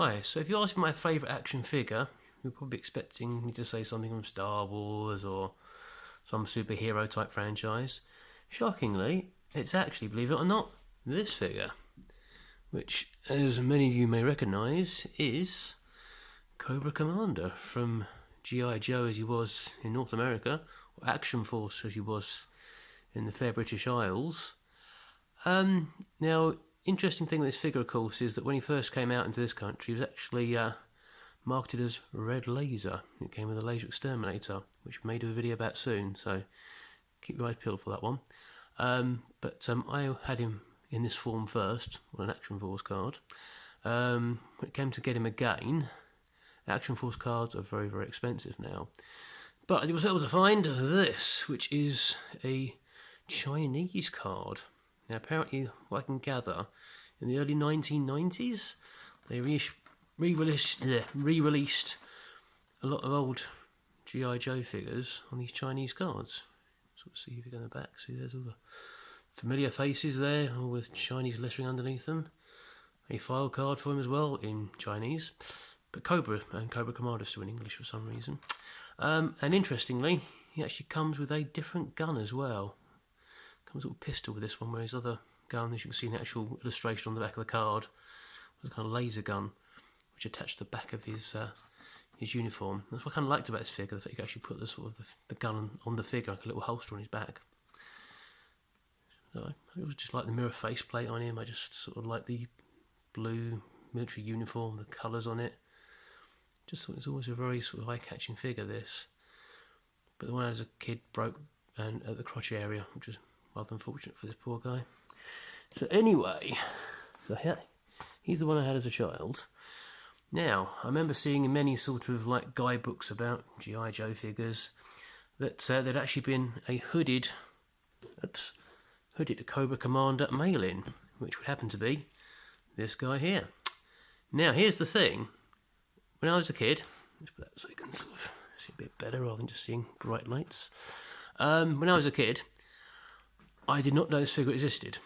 Hi, so if you ask me my favourite action figure, you're probably expecting me to say something from Star Wars or some superhero type franchise. Shockingly, it's actually, believe it or not, this figure, which, as many of you may recognise, is Cobra Commander from G.I. Joe as he was in North America, or Action Force as he was in the fair British Isles. Now, interesting thing with this figure, of course, is that when he first came out into this country, he was actually marketed as Red Laser. It came with a laser exterminator, which we may do a video about soon, so keep your eyes peeled for that one. But I had him in this form first, on an Action Force card. When it came to get him again, Action Force cards are very, very expensive now. But I was able to find this, which is a Chinese card. Now, apparently, what I can gather, in the early 1990s, they re-released a lot of old G.I. Joe figures on these Chinese cards. Sort of see if you go in the back. See, there's all the familiar faces there, all with Chinese lettering underneath them. A file card for him as well in Chinese. But Cobra and Cobra Commander still in English for some reason. And interestingly, he actually comes with a different gun as well. Comes with a pistol with this one, where his other gun, as you can see in the actual illustration on the back of the card, was a kind of laser gun, which attached to the back of his uniform. That's what I kind of liked about this figure, that you could actually put the gun on the figure, like a little holster on his back. So it was just like the mirror faceplate on him. I just sort of like the blue military uniform, the colours on it. Just thought it was always a very sort of eye-catching figure, this. But the one as a kid broke and at the crotch area, which was rather unfortunate for this poor guy. So anyway, he's the one I had as a child. Now, I remember seeing in many sort of like guidebooks about G.I. Joe figures that there'd actually been a hooded Cobra Commander mail-in, which would happen to be this guy here. Now, here's the thing. When I was a kid, let's put that so you can sort of see a bit better rather than just seeing bright lights. When I was a kid, I did not know this figure existed.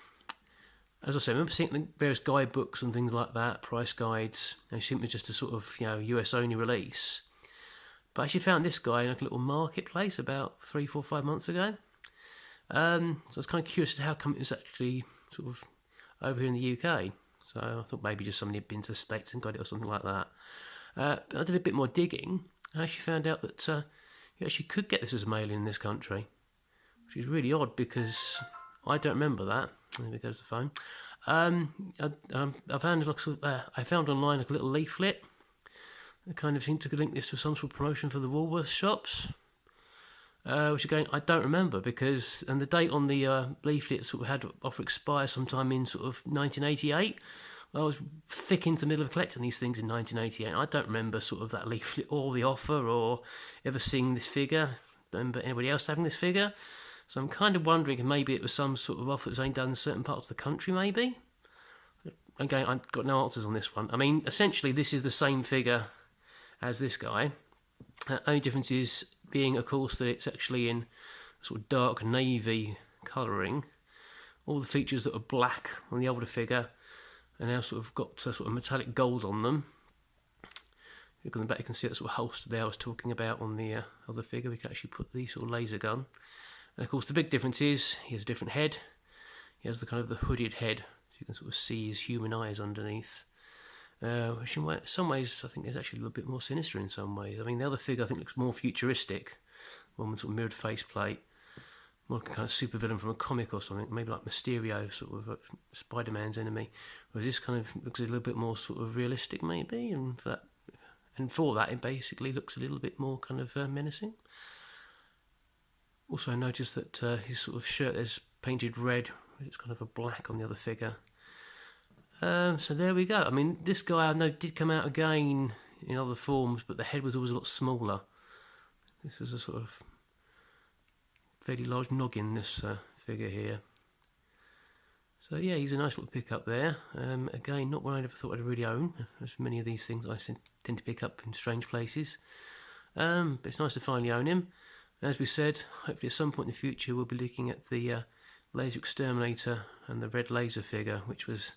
As I said, I remember seeing the various guidebooks and things like that, price guides, and simply just a sort of US only release. But I actually found this guy in like a little marketplace about 3, 4, 5 months ago. So I was kind of curious as to how come it was actually sort of over here in the UK. So I thought maybe just somebody had been to the States and got it or something like that. But I did a bit more digging, and I actually found out that you actually could get this as a mail in this country, which is really odd because I don't remember that. There goes the phone. I found online like a little leaflet that kind of seemed to link this to some sort of promotion for the Woolworths shops, which again I don't remember because the date on the leaflet sort of had to offer expire sometime in sort of 1988. I was thick into the middle of collecting these things in 1988. I don't remember sort of that leaflet or the offer or ever seeing this figure. Don't remember anybody else having this figure. So I'm kind of wondering if maybe it was some sort of offer that was only done in certain parts of the country, maybe. Again, I've got no answers on this one. I mean, essentially, this is the same figure as this guy. Only difference is being, of course, that it's actually in sort of dark navy colouring. All the features that were black on the older figure are now sort of got sort of metallic gold on them. Look on the back, you can see that sort of holster there I was talking about on the other figure. We can actually put the sort of laser gun. And of course, the big difference is he has a different head. He has the kind of the hooded head, so you can sort of see his human eyes underneath. Which in some ways I think is actually a little bit more sinister in some ways. I mean, the other figure I think looks more futuristic, one with sort of mirrored faceplate, more like a kind of supervillain from a comic or something, maybe like Mysterio, sort of Spider-Man's enemy. Whereas this kind of looks a little bit more sort of realistic, maybe, and for that, it basically looks a little bit more kind of menacing. Also, I noticed that his sort of shirt is painted red. It's kind of a black on the other figure. So there we go. I mean, this guy I know did come out again in other forms, but the head was always a lot smaller. This is a sort of fairly large noggin, this figure here. So yeah, he's a nice little pickup there. Again, not one I ever thought I'd really own. There's many of these things I tend to pick up in strange places. But it's nice to finally own him. As we said, hopefully at some point in the future we'll be looking at the laser exterminator and the red laser figure, which was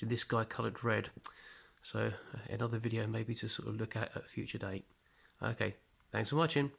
this guy coloured red. So another video maybe to sort of look at a future date. Okay, thanks for watching.